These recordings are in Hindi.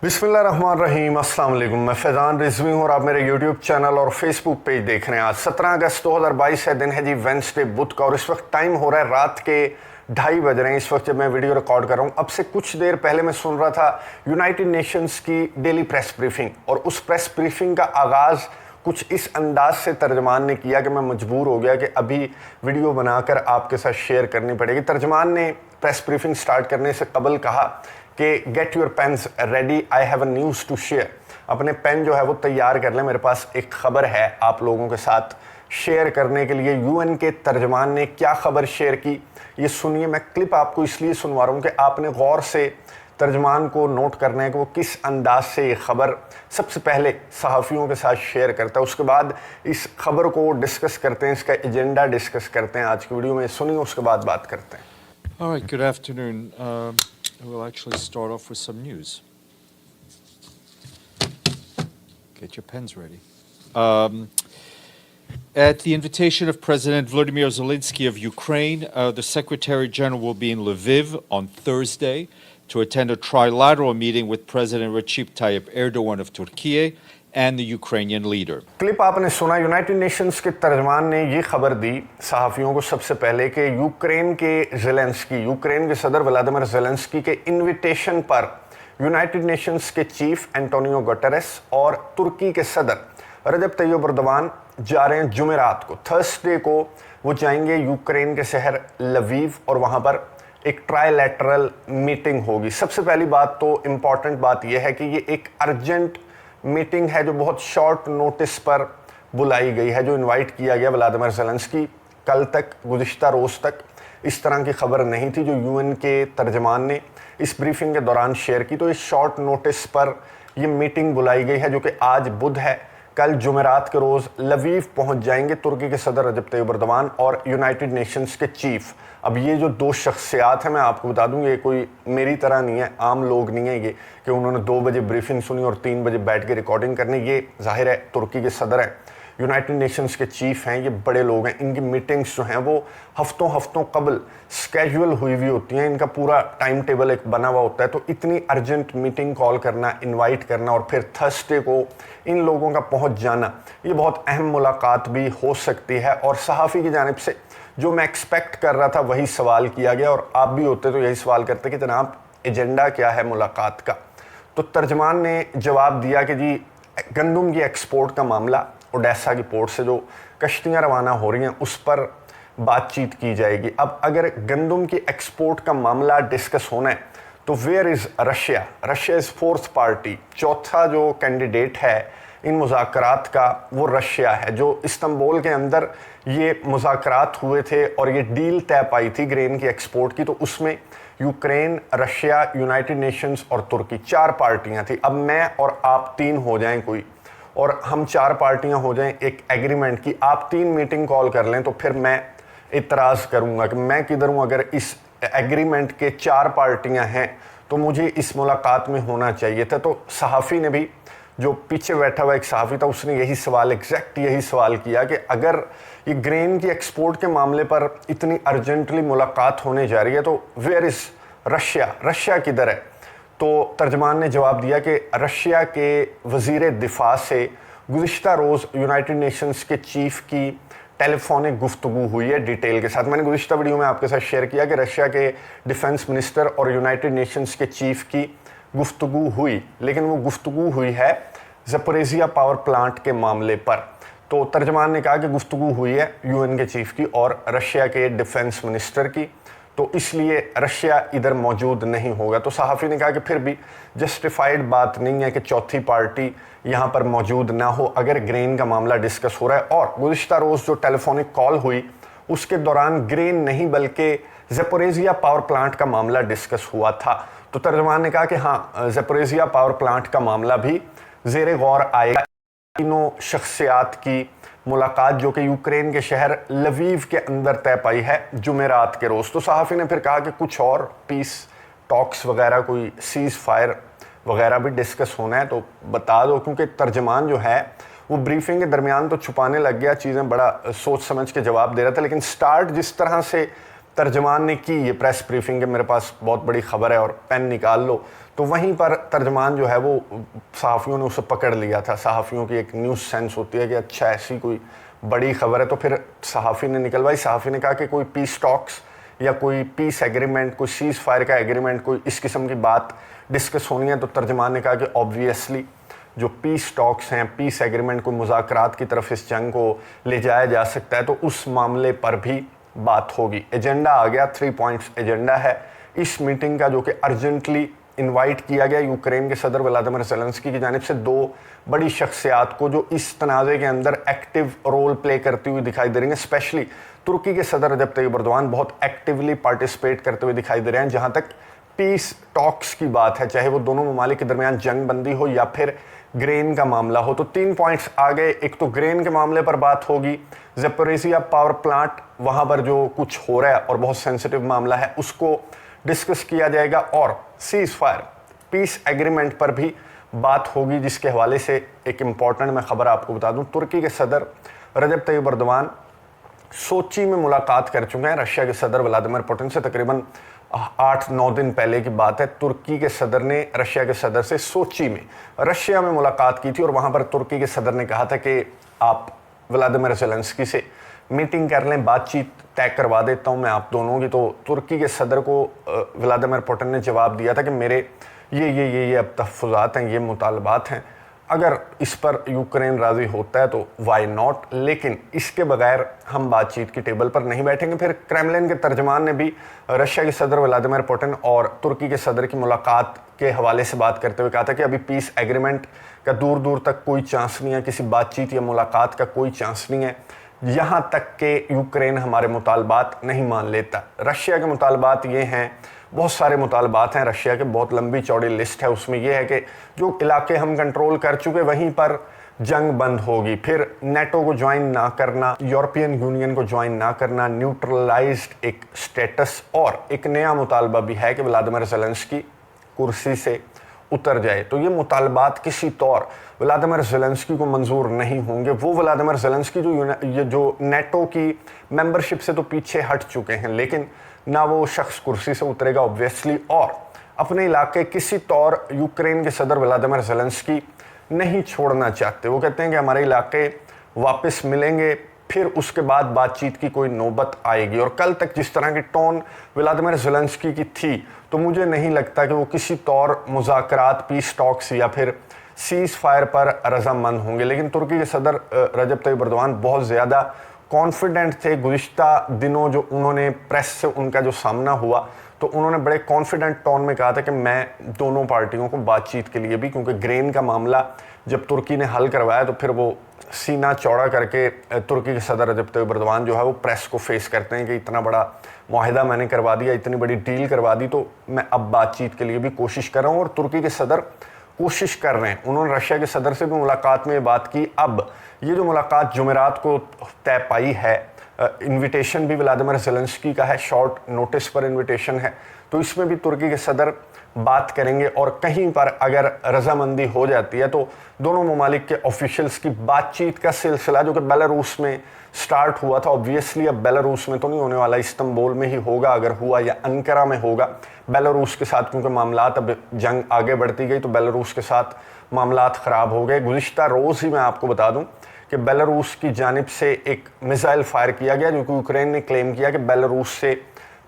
बिस्मिल्लाहिर्रहमानिर्रहीम, अस्सलाम वालेकुम। मैं फैज़ान रिजवी हूँ और आप मेरे यूट्यूब चैनल और फेसबुक पेज देख रहे हैं। आज 17 अगस्त 2022 है, दिन है जी वेंसडे, बुध का, और इस वक्त टाइम हो रहा है रात के 2:30 बज रहे हैं इस वक्त जब मैं वीडियो रिकॉर्ड कर रहा हूँ। अब से कुछ देर पहले मैं सुन रहा था यूनाइटेड नेशंस की डेली प्रेस ब्रीफिंग, और उस प्रेस ब्रीफिंग का आगाज़ कुछ इस अंदाज से तर्जमान ने किया कि मैं मजबूर हो गया कि अभी वीडियो बनाकर आपके साथ शेयर करनी पड़ेगी। तर्जमान ने प्रेस ब्रीफिंग स्टार्ट करने से कबल कहा कि get your pens ready, I have a news to share. अपने पेन जो है वो तैयार कर लें, मेरे पास एक खबर है आप लोगों के साथ शेयर करने के लिए। यूएन के तर्जमान ने क्या खबर शेयर की ये सुनिए। मैं क्लिप आपको इसलिए सुनवा रहा हूँ कि आपने गौर से तर्जमान को नोट करना है कि वो किस अंदाज से ये खबर सबसे पहले सहाफ़ियों के साथ शेयर करता है, उसके बाद इस खबर को डिस्कस करते हैं, इसका एजेंडा डिस्कस करते हैं आज की वीडियो में। सुनिए, उसके बाद बात करते हैं। All right, good afternoon. We'll actually start off with some news. Get your pens ready. At the invitation of President Volodymyr Zelensky of Ukraine, the Secretary General will be in Lviv on Thursday to attend a trilateral meeting with President Recep Tayyip Erdogan of Turkey and the Ukrainian leader. Clip आपने सुना। यूनाइटेड नेशंस के तर्जमान ने ये खबर दी सहाफ़ियों को सबसे पहले कि यूक्रेन के सदर व्लादिमीर ज़ेलेंस्की के इनविटेशन पर यूनाइटेड नेशंस के चीफ एंटोनियो गुटेरेस और तुर्की के सदर रजब तैयब एर्दोगान जा रहे हैं। जुमेरात को, थर्सडे को वो जाएंगे यूक्रेन के शहर लवीव, और वहाँ पर एक ट्राइलैटरल मीटिंग होगी। सबसे पहली बात तो इम्पॉर्टेंट बात यह है कि ये एक अर्जेंट मीटिंग है जो बहुत शॉर्ट नोटिस पर बुलाई गई है, जो इनवाइट किया गया व्लादिमीर ज़ेलेंस्की। कल तक, गुज़िश्ता रोज़ तक इस तरह की खबर नहीं थी जो यूएन के तर्जमान ने इस ब्रीफिंग के दौरान शेयर की। तो इस शॉर्ट नोटिस पर यह मीटिंग बुलाई गई है जो कि आज बुध है। कल जुमेरात के रोज़ लवीव पहुंच जाएंगे तुर्की के सदर रजब तैयब एर्दोगान और यूनाइटेड नेशंस के चीफ। अब ये जो दो शख्सियात हैं, मैं आपको बता दूं, ये कोई मेरी तरह नहीं है, आम लोग नहीं है ये कि उन्होंने 2 बजे ब्रीफिंग सुनी और 3 बजे बैठ के रिकॉर्डिंग करनी। ये जाहिर है तुर्की के सदर हैं, यूनाइटेड नेशंस के चीफ हैं, ये बड़े लोग हैं। इनकी मीटिंग्स जो हैं वो हफ्तों कबल स्केजुअल हुई हुई होती हैं, इनका पूरा टाइम टेबल एक बना हुआ होता है। तो इतनी अर्जेंट मीटिंग कॉल करना, इनवाइट करना और फिर थर्सडे को इन लोगों का पहुंच जाना, ये बहुत अहम मुलाकात भी हो सकती है। और सहाफ़ी की जानिब से जो मैं एक्सपेक्ट कर रहा था वही सवाल किया गया, और आप भी होते तो यही सवाल करते कि जनाब एजेंडा क्या है मुलाकात का। तो तर्जमान ने जवाब दिया कि जी गंदम की एक्सपोर्ट का मामला, ओडेसा की पोर्ट से जो कश्तियाँ रवाना हो रही हैं उस पर बातचीत की जाएगी। अब अगर गंदम की एक्सपोर्ट का मामला डिस्कस होना है तो where is Russia? Russia is fourth party, चौथा जो कैंडिडेट है इन मुज़ाकरात का वो रशिया है। जो इस्तांबुल के अंदर ये मुज़ाकरात हुए थे और ये डील तय पाई थी ग्रेन की एक्सपोर्ट की, तो उसमें यूक्रेन, रशिया, यूनाइटेड नेशंस और तुर्की 4 पार्टियां थी। अब मैं और आप 3 हो जाएं कोई, और हम 4 पार्टियां हो जाएं एक एग्रीमेंट की, आप 3 मीटिंग कॉल कर लें, तो फिर मैं इतराज़ करूंगा कि मैं किधर हूं। अगर इस एग्रीमेंट के 4 पार्टियां हैं तो मुझे इस मुलाकात में होना चाहिए था। तो सहाफ़ी ने भी, जो पीछे बैठा हुआ एक सहाफ़ी था, उसने यही सवाल, एग्जैक्ट यही सवाल किया कि अगर ये ग्रेन की एक्सपोर्ट के मामले पर इतनी अर्जेंटली मुलाकात होने जा रही है तो वेयर इज़ रशिया? रशिया किधर है? तो तर्जमान ने जवाब दिया कि रशिया के वज़ीर दिफा से गुज़िश्ता रोज़ यूनाइटेड नेशंस के चीफ की टेलीफोनिक गुफ्तगू हुई है डिटेल के साथ। मैंने गुज़िश्ता वीडियो में आपके साथ शेयर किया कि रशिया के डिफेंस मिनिस्टर और यूनाइटेड नेशंस के चीफ की गुफ्तगू हुई, लेकिन वो गुफ्तगू हुई है ज़पोरिज़िया पावर प्लांट के मामले पर। तो तर्जमान ने कहा कि गुफ्तगू हुई है यूएन के चीफ की और रशिया के डिफेंस मिनिस्टर की, तो इसलिए रशिया इधर मौजूद नहीं होगा। तो सहाफ़ी ने कहा कि फिर भी जस्टिफाइड बात नहीं है कि चौथी पार्टी यहाँ पर मौजूद ना हो अगर ग्रेन का मामला डिस्कस हो रहा है। और गुज़िश्ता रोज़ जो टेलीफोनिक कॉल हुई उसके दौरान ग्रेन नहीं बल्कि ज़पोरिज़िया पावर प्लांट का मामला डिस्कस हुआ था। तो तर्जमान ने कहा कि हाँ, ज़पोरिज़िया पावर प्लांट का मामला भी ज़ेरे गौर आएगा। तीनों शख्सियात की मुलाकात जो कि यूक्रेन के शहर लवीव के अंदर तय पाई है जुमेरात के रोज़। तो सहाफ़ी ने फिर कहा कि कुछ और पीस टॉक्स वगैरह, कोई सीज़ फायर वगैरह भी डिस्कस होना है तो बता दो, क्योंकि तर्जमान जो है वो ब्रीफिंग के दरमियान तो छुपाने लग गया चीज़ें, बड़ा सोच समझ के जवाब दे रहा था। लेकिन स्टार्ट जिस तरह से तर्जमान ने की ये प्रेस ब्रीफिंग के मेरे पास बहुत बड़ी खबर है और पेन निकाल लो, तो वहीं पर तर्जमान जो है वो सहाफ़ियों ने उसे पकड़ लिया था। सहाफ़ियों की एक न्यूज़ सेंस होती है कि अच्छा ऐसी कोई बड़ी खबर है, तो फिर सहाफ़ी ने निकलवाई। सहाफ़ी ने कहा कि कोई पीस टॉक्स या कोई पीस एग्रीमेंट, कोई सीज़ फायर का एग्रीमेंट, कोई इस किस्म की बात डिस्कस होनी है। तो तर्जमान ने कहा कि ऑब्वियसली जो पीस टॉक्स हैं, पीस एग्रीमेंट, को मुज़ाकरात की तरफ इस जंग को ले जाया जा सकता है, तो उस मामले पर भी बात होगी। एजेंडा आ गया, 3 पॉइंट्स एजेंडा है इस मीटिंग का, जो कि अर्जेंटली इनवाइट किया गया यूक्रेन के सदर व्लादिमीर ज़ेलेंस्की की जानिब से 2 बड़ी शख्सियात को, जो इस तनाज़े के अंदर एक्टिव रोल प्ले करती हुई दिखाई दे रही हैं। स्पेशली तुर्की के सदर रजब तय्यिप एर्दोगान बहुत एक्टिवली पार्टिसिपेट करते हुए दिखाई दे रहे हैं जहाँ तक पीस टॉक्स की बात है, चाहे वो दोनों ममालिक के दरमियान जंग बंदी हो या फिर ग्रेन का मामला हो। तो 3 पॉइंट्स आ गए। एक तो ग्रेन के मामले पर बात होगी, ज़ेपोरिज़िया पावर प्लांट, वहाँ पर जो कुछ हो रहा है और बहुत सेंसिटिव मामला है उसको डिस्कस किया जाएगा, और सीज़ फायर, पीस एग्रीमेंट पर भी बात होगी, जिसके हवाले से एक इम्पॉर्टेंट मैं खबर आपको बता दूं। तुर्की के सदर रजब तय्यिप एर्दोगान सोची में मुलाकात कर चुके हैं रशिया के सदर व्लादिमीर पुतिन से। तकरीबन 8-9 दिन पहले की बात है, तुर्की के सदर ने रशिया के सदर से सोची में, रशिया में मुलाकात की थी, और वहाँ पर तुर्की के सदर ने कहा था कि आप व्लादिमीर ज़ेलेंस्की से मीटिंग कर लें, बातचीत तय करवा देता हूं मैं आप दोनों की। तो तुर्की के सदर को व्लादिमीर पुतिन ने जवाब दिया था कि मेरे ये अब तहफ़्फ़ुज़ात हैं, ये मुतालबात हैं, अगर इस पर यूक्रेन राज़ी होता है तो वाई नॉट, लेकिन इसके बगैर हम बातचीत की टेबल पर नहीं बैठेंगे। फिर क्रेमलिन के तर्जमान ने भी रशिया के सदर व्लादिमीर पुतिन और तुर्की के सदर की मुलाकात के हवाले से बात करते हुए कहा था कि अभी पीस एग्रीमेंट का दूर दूर तक कोई चांस नहीं है, किसी बातचीत या मुलाकात का कोई चांस नहीं है, यहाँ तक कि यूक्रेन हमारे मुतालबात नहीं मान लेता। रशिया के मुतालबात ये हैं, बहुत सारे मुतालबात हैं रशिया के, बहुत लंबी चौड़ी लिस्ट है। उसमें यह है कि जो इलाके हम कंट्रोल कर चुके वहीं पर जंग बंद होगी, फिर नेटो को ज्वाइन ना करना, यूरोपियन यूनियन को ज्वाइन ना करना, न्यूट्रलाइज्ड एक स्टेटस, और एक नया मुतालबा भी है कि व्लादिमीर ज़ेलेंस्की कुर्सी से उतर जाए। तो ये मुतालबात किसी तौर व्लादिमीर ज़ेलेंस्की को मंजूर नहीं होंगे। वो व्लादिमीर ज़ेलेंस्की जो नेटो की मेंबरशिप से तो पीछे हट चुके हैं, लेकिन ना वो शख्स कुर्सी से उतरेगा ऑब्वियसली, और अपने इलाके किसी तौर यूक्रेन के सदर व्लादिमीर ज़ेलेंस्की नहीं छोड़ना चाहते। वो कहते हैं कि हमारे इलाके वापस मिलेंगे, फिर उसके बाद बातचीत की कोई नौबत आएगी। और कल तक जिस तरह की टोन व्लादिमीर ज़ेलेंस्की की थी, तो मुझे नहीं लगता कि वो किसी तौर मुज़ाकरात, पीस टॉक्स या फिर सीज़ फायर पर रज़ामंद होंगे। लेकिन तुर्की के सदर रजब तय्यिप एर्दोगान बहुत ज़्यादा कॉन्फिडेंट थे। गुज़िश्ता दिनों जो उन्होंने प्रेस से उनका जो सामना हुआ, तो उन्होंने बड़े कॉन्फिडेंट टोन में कहा था कि मैं दोनों पार्टियों को बातचीत के लिए भी, क्योंकि ग्रेन का मामला जब तुर्की ने हल करवाया तो फिर वो सीना चौड़ा करके तुर्की के सदर रजब तय्यिप एर्दोगान जो है वो प्रेस को फेस करते हैं कि इतना बड़ा मुआहिदा मैंने करवा दिया, इतनी बड़ी डील करवा दी, तो मैं अब बातचीत के लिए भी कोशिश कर रहा हूँ। और तुर्की के सदर कोशिश कर रहे हैं। उन्होंने रशिया के सदर से भी मुलाकात में बात की। अब ये जो मुलाकात जुमेरात को तय पाई है, इनविटेशन भी व्लादिमीर ज़ेलेंस्की का है, शॉर्ट नोटिस पर इनविटेशन है, तो इसमें भी तुर्की के सदर बात करेंगे। और कहीं पर अगर रजामंदी हो जाती है तो दोनों ममालिक के ऑफिशियल्स की बातचीत का सिलसिला, जो कि बेलारूस में स्टार्ट हुआ था, ऑब्वियसली अब बेलारूस में तो नहीं होने वाला, इस्तांबुल में ही होगा, अगर हुआ, या अंकारा में होगा। बेलारूस के साथ क्योंकि मामलात, अब जंग आगे बढ़ती गई तो बेलारूस के साथ मामलात ख़राब हो गए। गुज़िश्ता रोज़ ही मैं आपको बता दूं कि बेलारूस की जानिब से एक मिसाइल फायर किया गया, जो कि यूक्रेन ने क्लेम किया कि बेलारूस से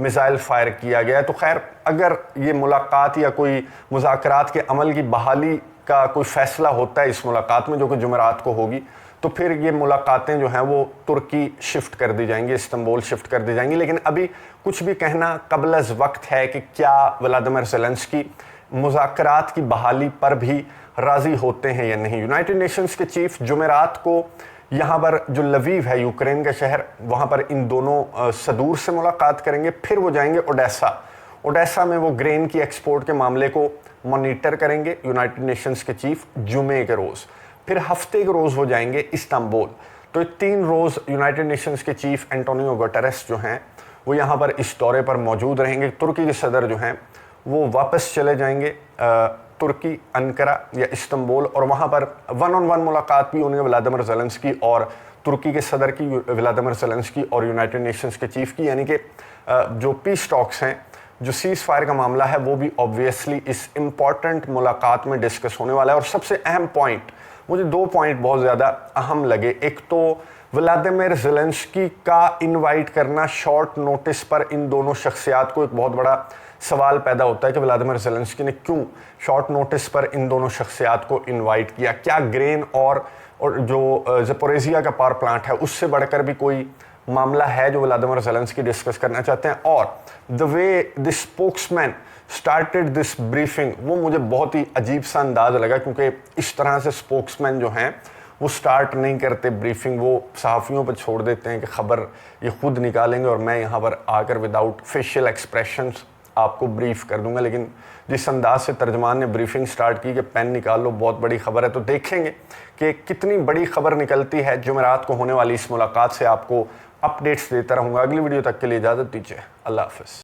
मिसाइल फायर किया गया है। तो खैर, अगर ये मुलाकात या कोई मुज़ाकरात के अमल की बहाली का कोई फ़ैसला होता है इस मुलाकात में, जो कि जुमेरात को होगी, तो फिर ये मुलाकातें जो हैं वो तुर्की शिफ्ट कर दी जाएंगी, इस्तांबुल शिफ्ट कर दी जाएंगी। लेकिन अभी कुछ भी कहना कबल अज़ वक्त है कि क्या व्लादिमीर ज़ेलेंस्की मुज़ाकरात की बहाली पर भी राज़ी होते हैं या नहीं। यूनाइटेड नेशंस के चीफ जुमेरात को यहाँ पर जो लवीव है, यूक्रेन का शहर, वहाँ पर इन दोनों सदूर से मुलाकात करेंगे। फिर वो जाएंगे ओडेसा में वो ग्रेन की एक्सपोर्ट के मामले को मॉनिटर करेंगे यूनाइटेड नेशंस के चीफ जुमे के रोज़। फिर हफ्ते के रोज़ वो जाएंगे इस्तांबुल। तो 3 रोज़ यूनाइटेड नेशंस के चीफ एंटोनियो गुटेरेस जो हैं वो यहाँ पर इस दौरे पर मौजूद रहेंगे। तुर्की के सदर जो हैं वो वापस चले जाएंगे तुर्की, अंकारा या इस्तांबुल, और वहाँ पर 1-on-1 मुलाकात भी होंगे व्लादिमीर ज़ेलेंस्की और तुर्की के सदर की, व्लादिमीर ज़ेलेंस्की और यूनाइटेड नेशंस के चीफ की, यानी कि जो पीस टॉक्स हैं, जो सीज़ फायर का मामला है, वो भी ऑब्वियसली इस इम्पॉर्टेंट मुलाकात में डिस्कस होने वाला है। और सबसे अहम पॉइंट, मुझे 2 पॉइंट बहुत ज़्यादा अहम लगे। एक तो व्लादिमीर ज़ेलेंस्की का इनवाइट करना शॉर्ट नोटिस पर, इन दोनों शख्सियात को एक बहुत बड़ा सवाल पैदा होता है कि व्लादिमीर ज़ेलेंस्की ने क्यों शॉर्ट नोटिस पर इन दोनों शख्सियात को इनवाइट किया। क्या ग्रेन और जो ज़पोरेज़िया का पावर प्लांट है उससे बढ़कर भी कोई मामला है जो व्लादिमीर ज़ेलेंस्की डिस्कस करना चाहते हैं? और the way the spokesman started this briefing, वो मुझे बहुत ही अजीब सा अंदाज़ लगा, क्योंकि इस तरह से स्पोक्समैन जो हैं वो स्टार्ट नहीं करते ब्रीफिंग, वो सहाफ़ियों पर छोड़ देते हैं कि ख़बर ये खुद निकालेंगे और मैं यहाँ पर आकर विदाउट फेशियल एक्सप्रेशंस आपको ब्रीफ कर दूंगा। लेकिन जिस अंदाज से तर्जमान ने ब्रीफिंग स्टार्ट की कि पेन निकाल लो, बहुत बड़ी खबर है, तो देखेंगे कि कितनी बड़ी खबर निकलती है। जुमेरात को होने वाली इस मुलाकात से आपको अपडेट्स देता रहूँगा। अगली वीडियो तक के लिए इजाज़त दीजिए। अल्लाह हाफ़िज़।